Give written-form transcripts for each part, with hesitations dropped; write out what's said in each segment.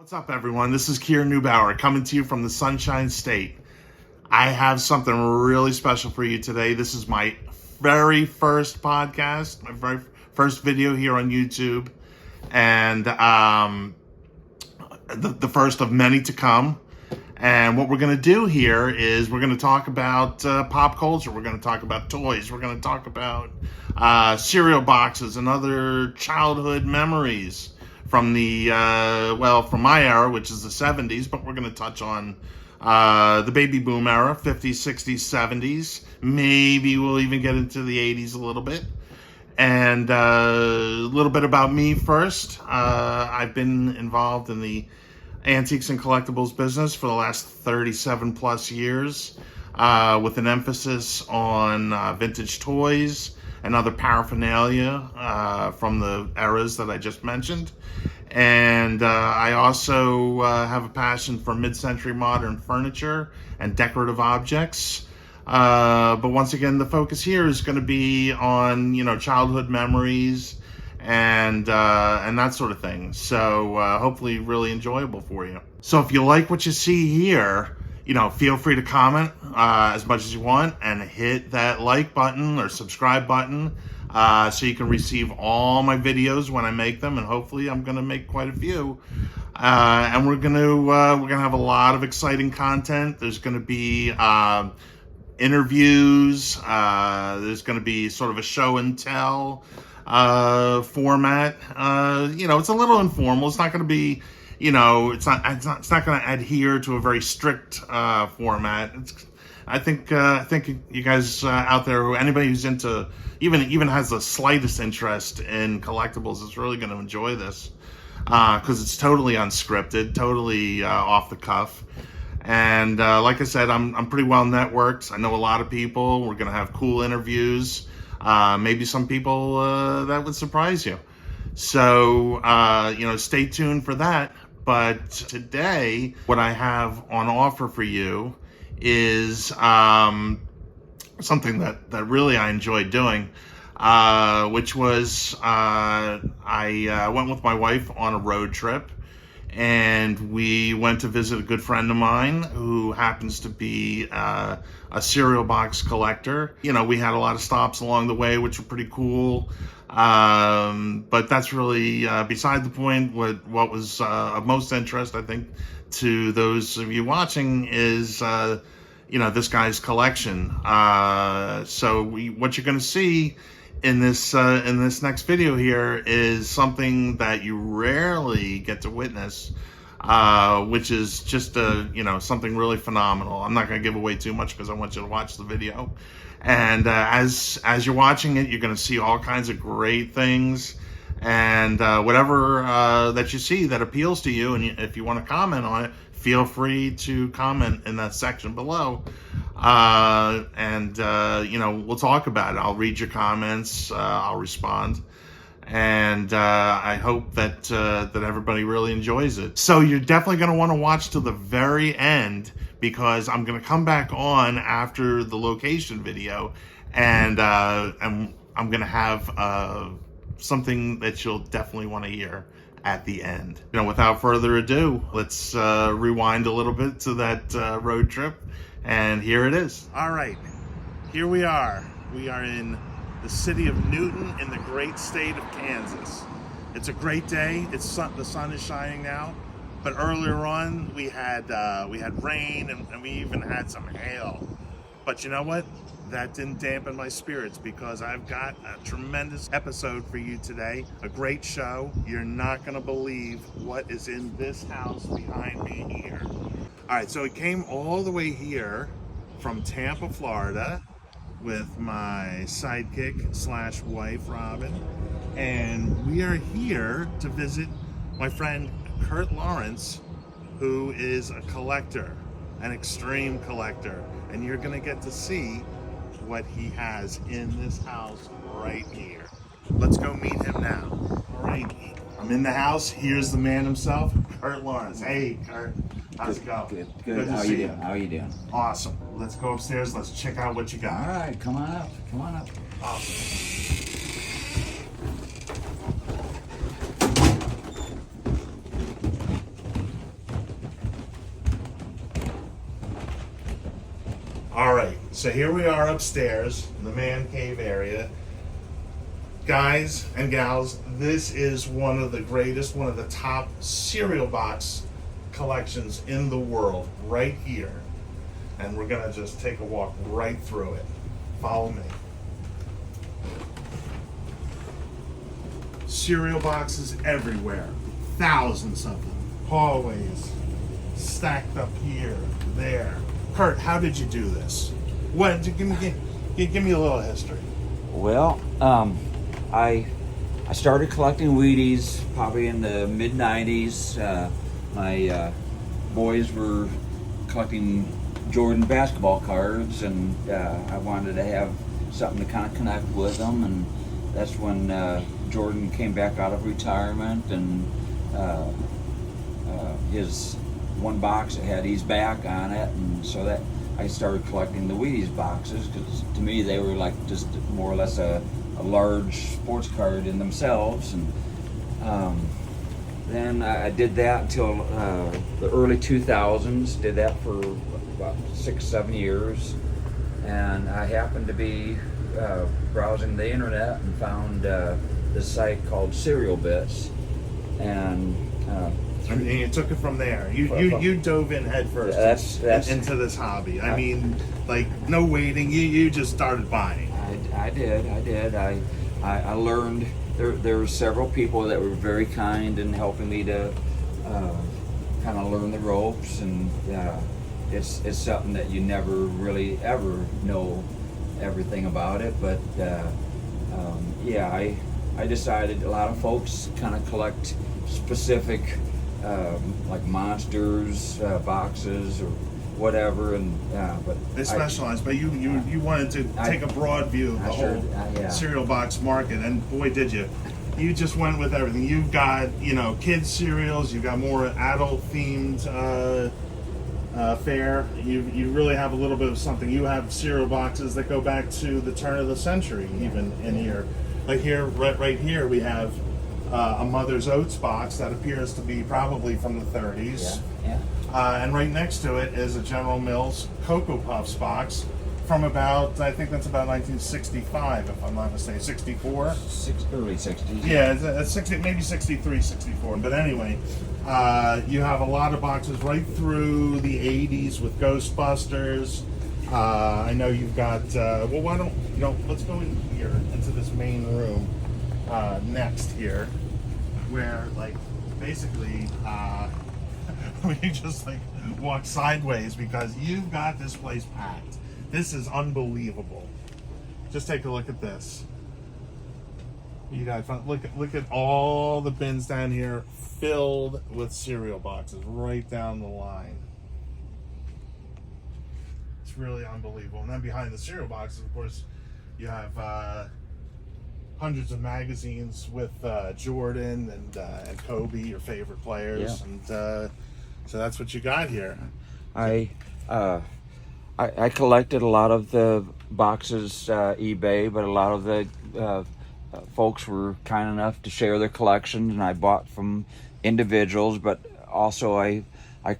What's up, everyone? This is Keir Neubauer coming to you from the Sunshine State. I have something really special for you today. This is my very first podcast, my very first video here on YouTube, and the first of many to come. And what we're going to do here is we're going to talk about pop culture. We're going to talk about toys. We're going to talk about cereal boxes and other childhood memories from the, from my era, which is the 70s, but we're going to touch on the baby boom era, 50s, 60s, 70s. Maybe we'll even get into the 80s a little bit. And a little bit about me first. I've been involved in the antiques and collectibles business for the last 37 plus years, with an emphasis on vintage toys and other paraphernalia from the eras that I just mentioned. And I also have a passion for mid-century modern furniture and decorative objects. But once again, the focus here is going to be on, childhood memories and that sort of thing. So hopefully really enjoyable for you. So if you like what you see here, feel free to comment as much as you want and hit that like button or subscribe button so you can receive all my videos when I make them, and hopefully I'm going to make quite a few. And we're gonna have a lot of exciting content. There's going to be interviews. There's going to be sort of a show and tell format. It's a little informal. It's not going to be, it's not going to adhere to a very strict format. I think you guys out there, anybody who's into, even has the slightest interest in collectibles, is really going to enjoy this, because it's totally unscripted, totally off the cuff. And like I said, I'm pretty well networked. I know a lot of people. We're going to have cool interviews. Maybe some people that would surprise you. So, stay tuned for that. But today, what I have on offer for you is something that really I enjoyed doing, which was I went with my wife on a road trip. And we went to visit a good friend of mine who happens to be a cereal box collector. We had a lot of stops along the way, which were pretty cool. But that's really beside the point. What was of most interest, I think, to those of you watching is, this guy's collection. So what you're going to see in this next video here is something that you rarely get to witness, which is just something really phenomenal. I'm not going to give away too much because I want you to watch the video. And as you're watching it, you're going to see all kinds of great things, and whatever that you see that appeals to you, and if you want to comment on it, feel free to comment in that section below. We'll talk about it. I'll read your comments. I'll respond. And I hope that everybody really enjoys it. So you're definitely going to want to watch to the very end, because I'm going to come back on after the location video, and I'm going to have something that you'll definitely want to hear at the end. Without further ado, let's rewind a little bit to that road trip, and here it is. All right, here we are. We are in the city of Newton in the great state of Kansas. It's a great day. The sun is shining now, but earlier on we had rain, and we even had some hail. But you know what? That didn't dampen my spirits, because I've got a tremendous episode for you today. A great show. You're not going to believe what is in this house behind me here. All right, so it came all the way here from Tampa, Florida, with my sidekick / wife, Robin. And we are here to visit my friend Kurt Lawrence, who is a collector, an extreme collector. And you're going to get to see what he has in this house right here. Let's go meet him now. All right, I'm in the house. Here's the man himself, Kurt Lawrence. Hey, Kurt, how's it going? Good. How you doing? How are you doing? Awesome. Let's go upstairs. Let's check out what you got. All right, come on up. Awesome. All right, so here we are upstairs in the man cave area. Guys and gals, this is one of the greatest, one of the top cereal box collections in the world, right here. And we're gonna just take a walk right through it. Follow me. Cereal boxes everywhere, thousands of them, hallways, stacked up here, there. Kurt, how did you do this? What? Give me a little history. Well, I started collecting Wheaties probably in the mid '90s. My boys were collecting Jordan basketball cards, and I wanted to have something to kind of connect with them, and that's when Jordan came back out of retirement, and his one box that had his back on it, and so that I started collecting the Wheaties boxes, because to me they were like just more or less a large sports card in themselves. And then I did that until the early 2000s, did that for about 6-7 years, and I happened to be browsing the internet and found this site called Cereal Bits, and you took it from there. You dove in head first that's into this hobby. I mean, like, no waiting. You just started buying. I did. I learned. There were several people that were very kind in helping me to kind of learn the ropes, and it's something that you never really ever know everything about it. But I decided a lot of folks kind of collect specific like monsters boxes or whatever, and but they specialize. But you wanted to take a broad view of the whole cereal box market, and boy, did you! You just went with everything. You've got kids cereals. You've got more adult themed fare. You really have a little bit of something. You have cereal boxes that go back to the turn of the century, even in here. Like here, right here, we have a Mother's Oats box that appears to be probably from the 30s. And right next to it is a General Mills Cocoa Puffs box from about, I think that's about 1965, if I'm not mistaken, 64? Early 60s. Yeah, it's 60, maybe 63, 64. But anyway, you have a lot of boxes right through the 80s with Ghostbusters. I know you've got, why don't, let's go in here into this main room next here, where, like, basically, we just, like, walk sideways because you've got this place packed. This is unbelievable. Just take a look at this. You guys, look at all the bins down here filled with cereal boxes right down the line. It's really unbelievable. And then behind the cereal boxes, of course, you have hundreds of magazines with Jordan and Kobe, your favorite players, and so that's what you got here. I collected a lot of the boxes eBay, but a lot of the folks were kind enough to share their collections, and I bought from individuals, but also I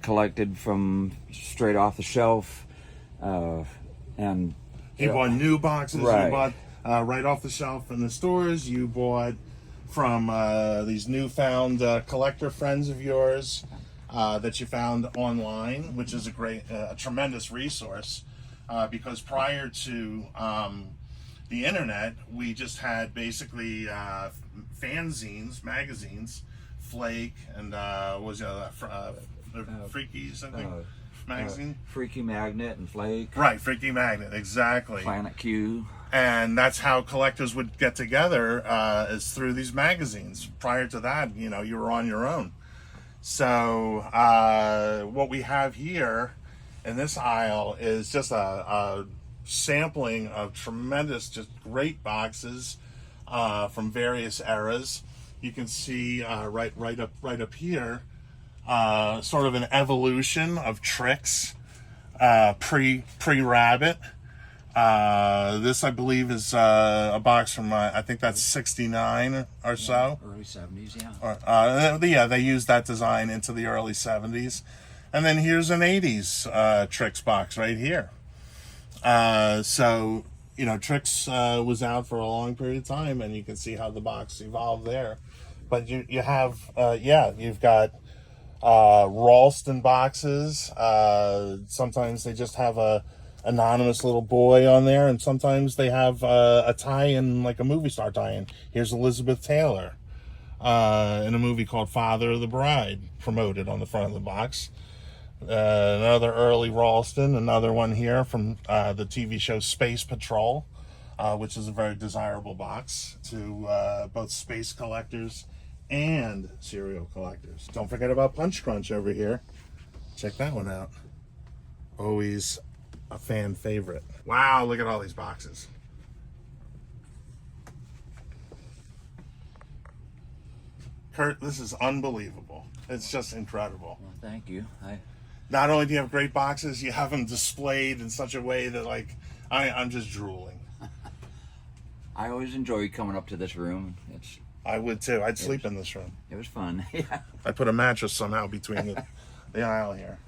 collected from straight off the shelf, and you bought new boxes. Right. You bought right off the shelf in the stores. You bought from these newfound collector friends of yours that you found online, which is a tremendous resource, because prior to the internet, we just had basically fanzines, magazines, Flake, and Freakies, I think, magazine. Freaky Magnet and Flake. Right, Freaky Magnet, exactly. Planet Q. And that's how collectors would get together, is through these magazines. Prior to that, you were on your own. So what we have here in this aisle is just a sampling of tremendous, just great boxes from various eras. You can see right up here, sort of an evolution of tricks, pre-Rabbit. This, I believe, is a box from, I think that's 69 or so. Early 70s, yeah. They used that design into the early 70s. And then here's an 80s tricks box right here. So, you know, Trix was out for a long period of time, and you can see how the box evolved there. But you have, you've got Ralston boxes. Sometimes they just have a anonymous little boy on there, and sometimes they have a tie-in, like a movie star tie-in. Here's Elizabeth Taylor in a movie called Father of the Bride, promoted on the front of the box. Another early Ralston, another one here from the TV show Space Patrol, which is a very desirable box to both space collectors and cereal collectors. Don't forget about Punch Crunch over here. Check that one out. Always a fan favorite. Wow, look at all these boxes. Kurt, this is unbelievable. It's just incredible. Well, thank you. Not only do you have great boxes, you have them displayed in such a way that, like, I'm just drooling. I always enjoy coming up to this room. I would too. I'd sleep in this room. It was fun. Yeah. I put a mattress somehow between the aisle here.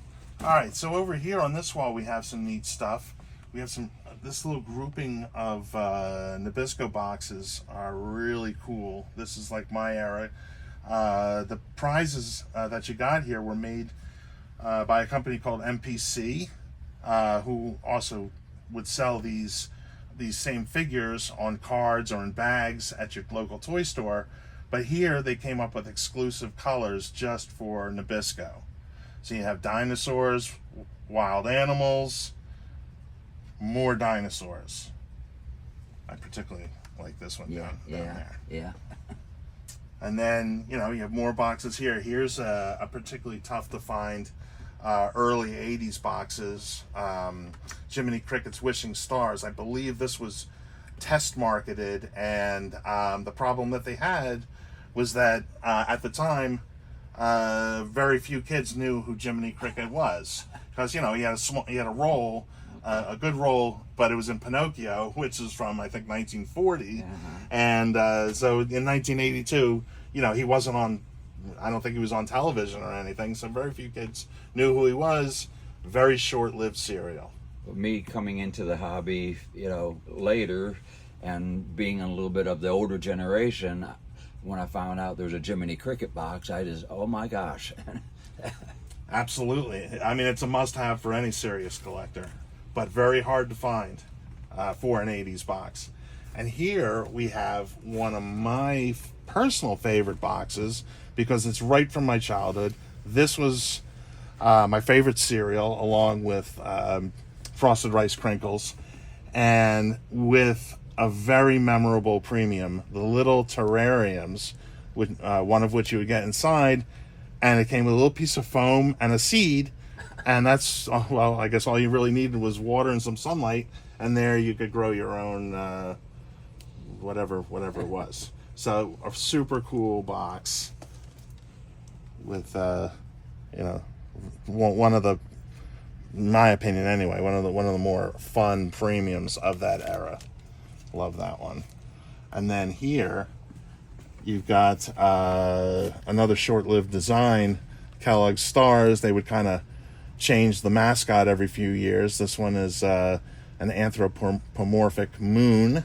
All right, so over here on this wall we have some neat stuff. We have this little grouping of Nabisco boxes are really cool. This is like my era. The prizes that you got here were made by a company called MPC, who also would sell these same figures on cards or in bags at your local toy store. But here they came up with exclusive colors just for Nabisco. So you have dinosaurs, wild animals, more dinosaurs. I particularly like this one down there. Yeah. And then, you know, you have more boxes here. Here's a particularly tough to find early 80s boxes. Jiminy Cricket's Wishing Stars. I believe this was test marketed, and the problem that they had was that at the time, very few kids knew who Jiminy Cricket was, because, you know, he had a role, a good role, but it was in Pinocchio, which is from, I think, 1940. And so in 1982, you know, he wasn't on, I don't think he was on television or anything, so very few kids knew who he was. Very short-lived cereal. Me coming into the hobby, you know, later, and being a little bit of the older generation, when I found out there was a Jiminy Cricket box, I just, oh my gosh. Absolutely. I mean, it's a must-have for any serious collector, but very hard to find for an 80s box. And here we have one of my personal favorite boxes, because it's right from my childhood. This was my favorite cereal, along with Frosted Rice Crinkles, and with a very memorable premium, the little terrariums, with one of which you would get inside, and it came with a little piece of foam and a seed, and that's, well, I guess all you really needed was water and some sunlight, and there you could grow your own whatever it was. So a super cool box with you know, one of the, in my opinion anyway, one of the more fun premiums of that era. Love that one. And then here you've got another short-lived design, Kellogg's Stars. They would kind of change the mascot every few years. This one is an anthropomorphic moon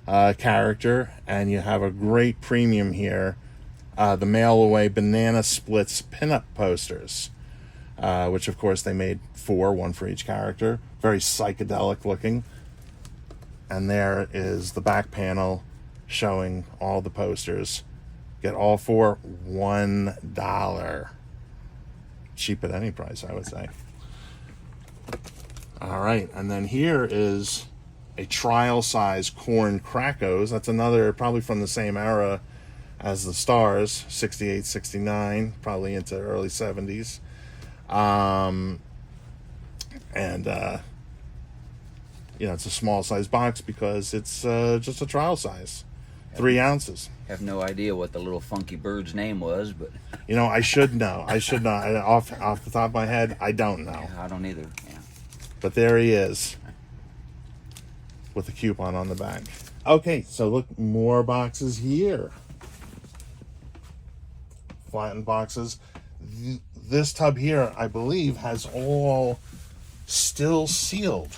character, and you have a great premium here, the Mail Away Banana Splits pinup posters, which of course they made one for each character. Very psychedelic looking. And there is the back panel showing all the posters. Get all for $1. Cheap at any price, I would say. All right, and then here is a trial size Corn Crackos. That's another, probably from the same era as the Stars, 68, 69, probably into early 70s. You know, it's a small size box because it's just a trial size, 3 ounces. Have no idea what the little funky bird's name was, but you know, I should know. Off the top of my head, I don't know. Yeah, I don't either. Yeah. But there he is, with a coupon on the back. Okay, so look, more boxes here. Flattened boxes. This tub here, I believe, has all still sealed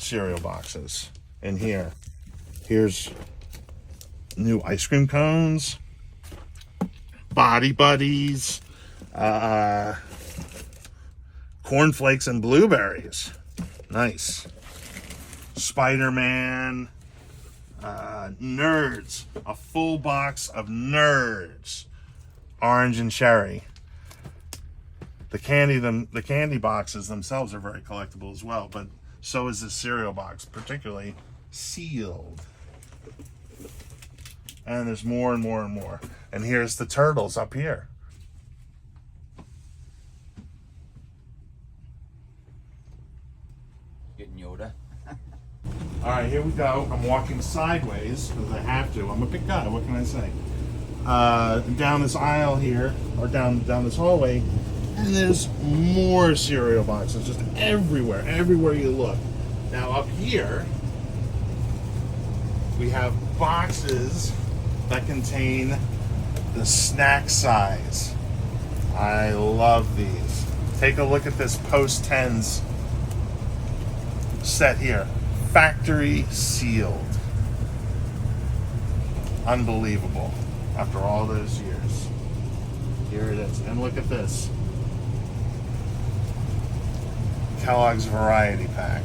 cereal boxes in here. Here's new ice cream cones, Body Buddies, cornflakes and blueberries. Nice. Spider-Man, Nerds, a full box of Nerds, orange and cherry. The candy boxes themselves are very collectible as well, but so is this cereal box, particularly sealed. And there's more and more and more. And here's the turtles up here. Getting Yoda. All right, here we go. I'm walking sideways because I have to. I'm a big guy. What can I say? Down this aisle here, or down this hallway, and there's more cereal boxes just everywhere you look. Now up here, we have boxes that contain the snack size. I love these. Take a look at this Post 10s set here. Factory sealed. Unbelievable. After all those years. Here it is. And look at this. Kellogg's Variety Pack.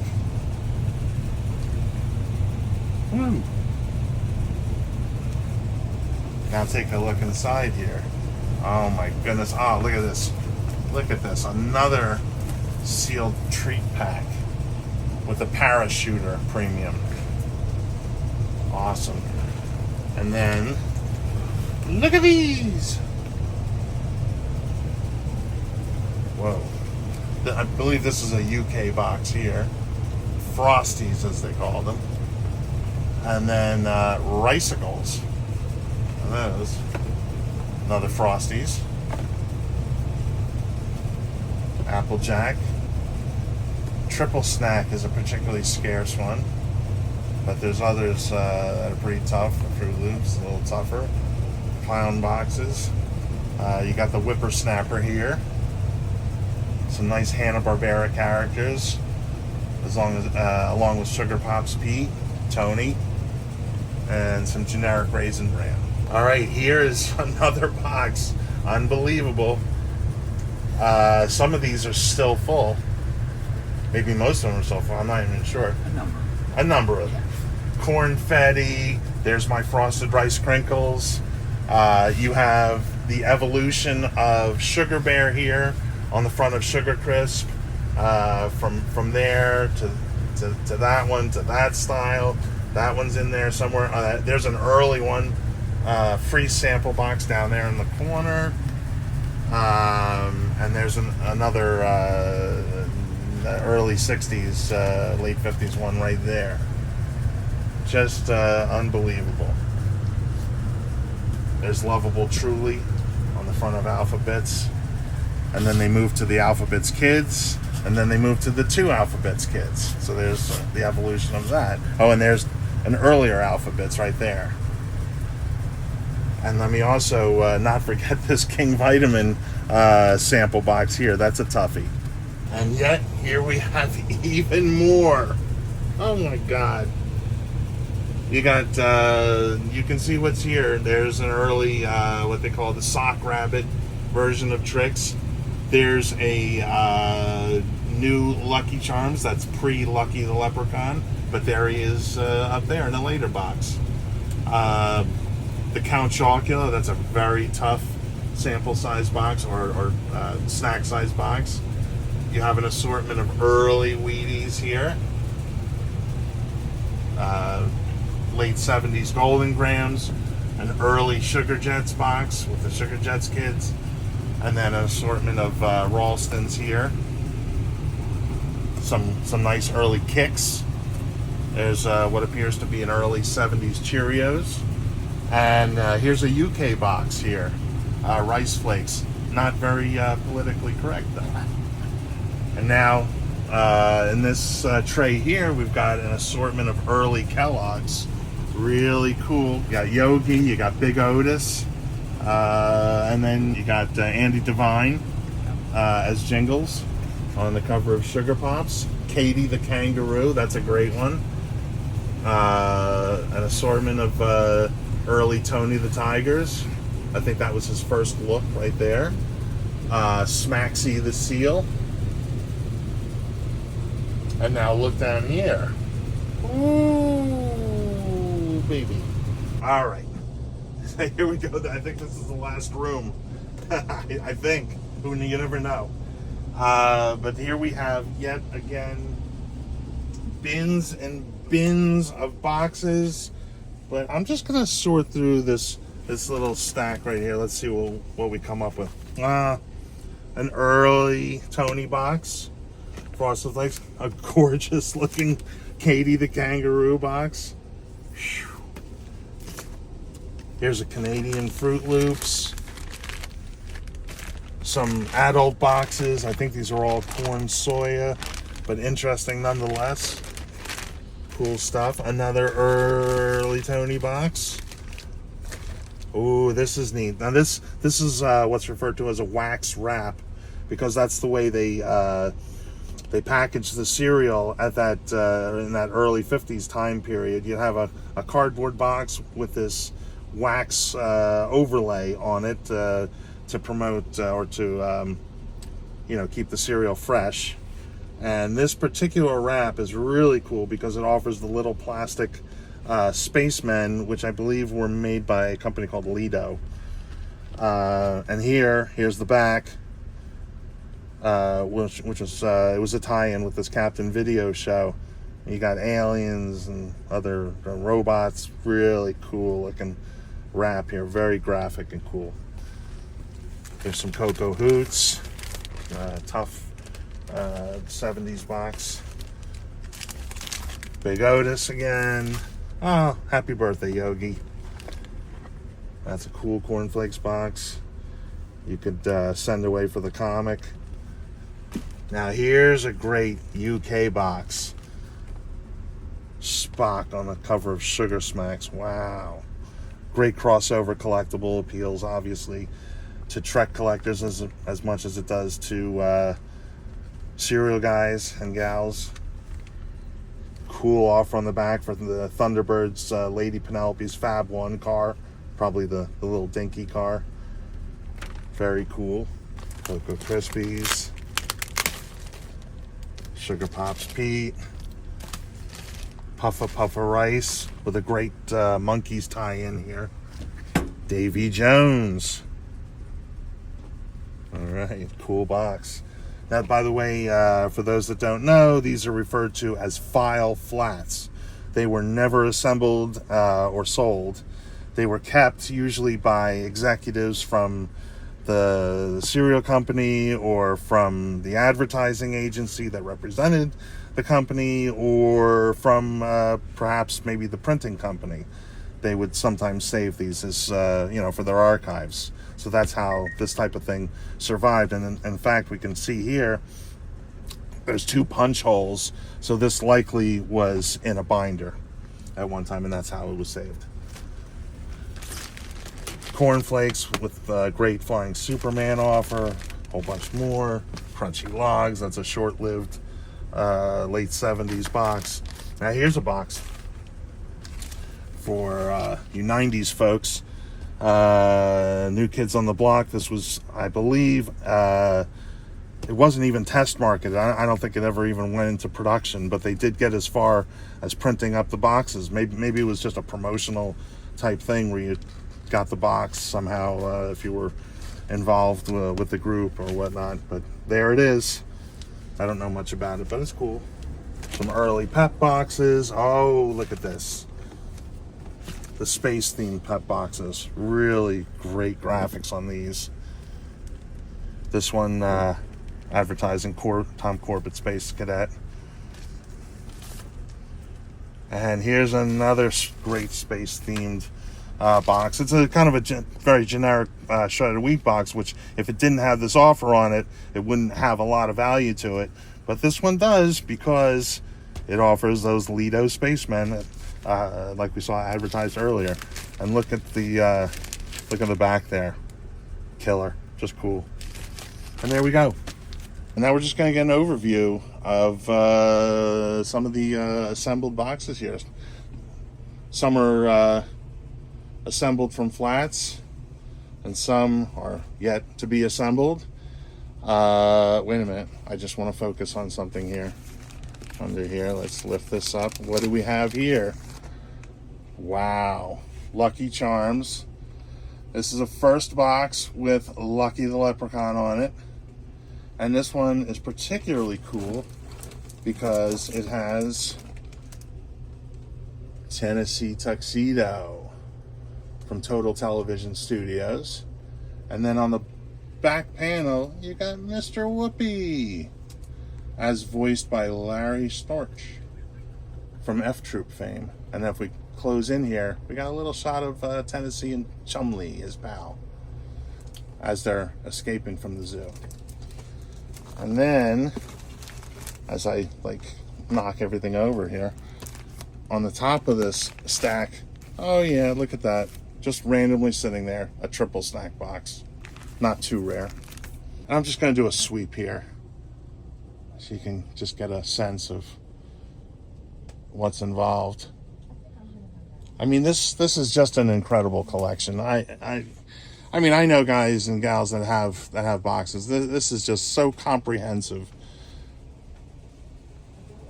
Now take a look inside here. Oh my goodness. Oh, look at this. Look at this. Another sealed treat pack with a parachuter premium. Awesome. And then, look at these. Whoa. I believe this is a UK box here. Frosties, as they call them. And then Ricicles. Those. Another Frosties. Applejack. Triple Snack is a particularly scarce one, but there's others that are pretty tough. Fruit Loops, a little tougher. Clown boxes. You got the Whippersnapper here. Some nice Hanna-Barbera characters, along with Sugar Pops Pete, Tony, and some generic Raisin Bran. All right, here is another box. Unbelievable. Some of these are still full. Maybe most of them are still full. I'm not even sure. A number of them. Cornfetti. There's my Frosted Rice Crinkles. You have the evolution of Sugar Bear here on the front of Sugar Crisp. From there to that one, to that style. That one's in there somewhere. There's an early one. Free sample box down there in the corner. And there's another early 60s, late 50s one right there. Just unbelievable. There's Lovable Truly on the front of Alphabets. And then they moved to the Alphabets Kids. And then they moved to the 2 Alphabets Kids. So there's the evolution of that. Oh, and there's an earlier Alphabets right there. And let me also not forget this King Vitamin sample box here. That's a toughie. And yet, here we have even more. Oh my God. You got, you can see what's here. There's an early, what they call the Sock Rabbit version of Trix. There's a new Lucky Charms. That's pre-Lucky the Leprechaun. But there he is up there in a later box. The Count Chocula, that's a very tough sample size box or snack size box. You have an assortment of early Wheaties here. Late 70s Golden Grams, an early Sugar Jets box with the Sugar Jets kids, and then an assortment of Ralstons here. Some nice early Kicks. There's what appears to be an early 70s Cheerios. And here's a UK box here. Rice Flakes. Not very politically correct, though. And now, in this tray here, we've got an assortment of early Kellogg's. Really cool. You got Yogi, you got Big Otis, and then you got Andy Devine as Jingles. on the cover of Sugar Pops. Katie the Kangaroo, that's a great one. An assortment of early Tony the Tigers. I think that was his first look right there. Smaxy the Seal. And now look down here. Ooh, baby. All right. Here we go. I think this is the last room. I think. You never know. But here we have yet again bins and bins of boxes. But I'm just gonna sort through this little stack right here. Let's see what we come up with. An early Tony box. Frosted Flakes. A gorgeous looking Katie the Kangaroo box. Whew. Here's a Canadian Fruit Loops. Some adult boxes. I think these are all corn soya, but interesting nonetheless. Cool stuff. Another early Tony box. Oh, this is neat. Now this is what's referred to as a wax wrap, because that's the way they packaged the cereal at that in that early 50s time period. You'd have a cardboard box with this wax overlay on it to promote or to keep the cereal fresh. And this particular wrap is really cool because it offers the little plastic spacemen, which I believe were made by a company called Lido. And here's the back, which was it was a tie-in with this Captain Video show. You got aliens and other robots. Really cool looking wrap here, very graphic and cool. There's some Cocoa Hoots, tough 70s box. Big Otis again. Oh, happy birthday, Yogi. That's a cool cornflakes box. You could send away for the comic. Now here's a great UK box. Spock on the cover of Sugar Smacks. Wow. Great crossover collectible. Appeals obviously to Trek collectors as much as it does to cereal guys and gals. Cool offer on the back for the Thunderbirds Lady Penelope's Fab 1 car. Probably the little dinky car. Very cool. Cocoa Krispies. Sugar Pops Pete. Puffa Rice with a great Monkeys tie-in here. Davy Jones. All right, cool box. Now, by the way, for those that don't know, these are referred to as file flats. They were never assembled or sold. They were kept usually by executives from the cereal company or from the advertising agency that represented the company, or from perhaps maybe the printing company. They would sometimes save these as for their archives. So that's how this type of thing survived. And in fact, we can see here there's 2 punch holes, so this likely was in a binder at one time, and that's how it was saved. Cornflakes with great Flying Superman offer, a whole bunch more. Crunchy Logs, that's a short-lived late 70s box. Now here's a box for you 90s folks. New Kids on the Block. This was, I believe, it wasn't even test marketed. I don't think it ever even went into production, but they did get as far as printing up the boxes. Maybe it was just a promotional type thing where you got the box somehow if you were involved with the group or whatnot. But there it is. I don't know much about it, but it's cool. Some early Pep boxes. Oh, look at this. The space-themed Pep boxes. Really great graphics on these. This one advertising Tom Corbett Space Cadet. And here's another great space-themed box. It's a kind of a very generic shredded wheat box, which if it didn't have this offer on it, it wouldn't have a lot of value to it. But this one does, because it offers those Lido spacemen like we saw advertised earlier. And look at the back there. Killer. Just cool. And there we go. And now we're just going to get an overview of some of the assembled boxes here. Some are assembled from flats, and some are yet to be assembled. Wait a minute. I just want to focus on something here. Under here, let's lift this up. What do we have here? Wow. Lucky Charms. This is a first box with Lucky the Leprechaun on it. And this one is particularly cool because it has Tennessee Tuxedo from Total Television Studios. And then on the back panel, you got Mr. Whoopi, as voiced by Larry Storch from F Troop fame. And if we close in here, we got a little shot of Tennessee and Chumley, his pal, as they're escaping from the zoo. And then, as I knock everything over here, on the top of this stack, oh yeah, look at that, just randomly sitting there, a triple stack box, not too rare. And I'm just going to do a sweep here, so you can just get a sense of what's involved. I mean, this is just an incredible collection. I mean, I know guys and gals that have boxes. This is just so comprehensive.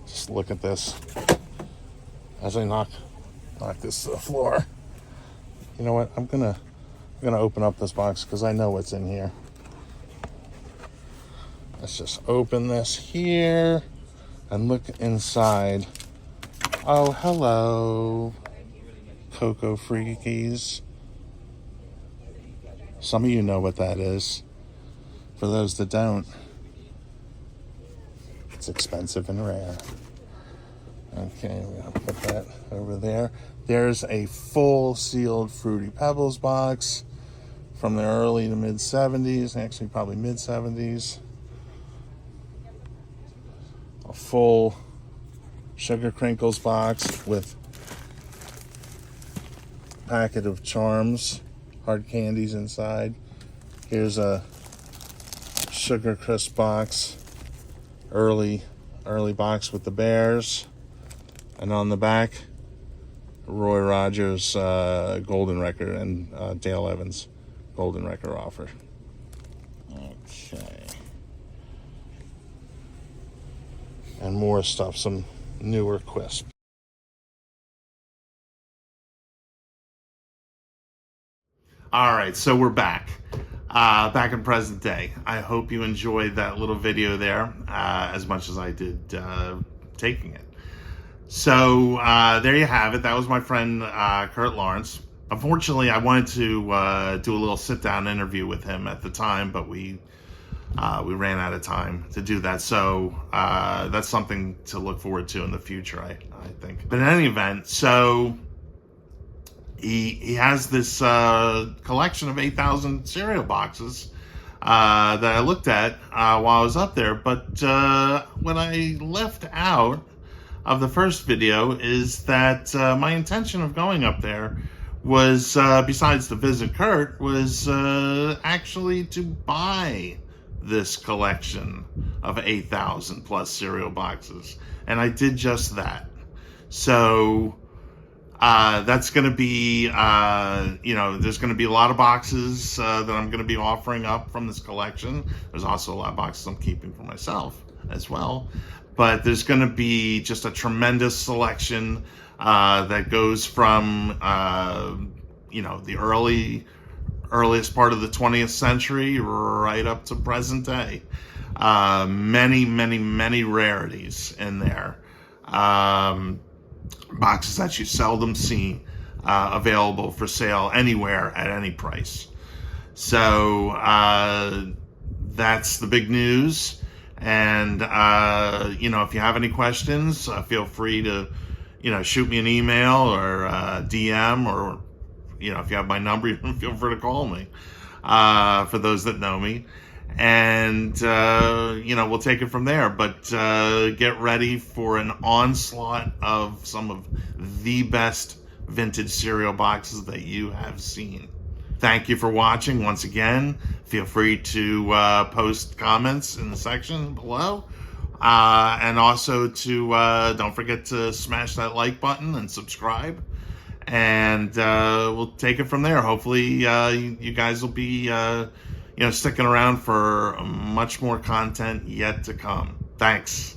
Just look at this as I knock this to the floor. You know what? I'm gonna open up this box because I know what's in here. Let's just open this here and look inside. Oh, hello, Coco Freakies. Some of you know what that is. For those that don't, it's expensive and rare. Okay, we're gonna put that over there. There's a full sealed Fruity Pebbles box from the early to mid 70s, actually probably mid 70s. A full Sugar Crinkles box with a packet of Charms, hard candies inside. Here's a Sugar Crisp box, early box with the Bears, and on the back, Roy Rogers Golden Record and Dale Evans Golden Record offer. Okay, and more stuff, some newer Quisp. All right, so we're back in present day. I hope you enjoyed that little video there as much as I did taking it. So there you have it. That was my friend Kurt Lawrence. Unfortunately, I wanted to do a little sit-down interview with him at the time, but we ran out of time to do that. So that's something to look forward to in the future, I think. But in any event, so he has this collection of 8,000 cereal boxes that I looked at while I was up there. But what I left out of the first video is that my intention of going up there was, besides to visit Kurt, was actually to buy this collection of 8,000 plus cereal boxes. And I did just that. So that's going to be, there's going to be a lot of boxes that I'm going to be offering up from this collection. There's also a lot of boxes I'm keeping for myself as well. But there's going to be just a tremendous selection that goes from, the earliest part of the 20th century right up to present day. Many, many, many rarities in there. Boxes that you seldom see available for sale anywhere at any price. So that's the big news. And, if you have any questions, feel free to, shoot me an email or DM, or, if you have my number, you can feel free to call me, for those that know me. And, we'll take it from there. But get ready for an onslaught of some of the best vintage cereal boxes that you have seen. Thank you for watching. Once again, feel free to post comments in the section below. And also to don't forget to smash that like button and subscribe. And we'll take it from there. Hopefully you guys will be sticking around for much more content yet to come. Thanks.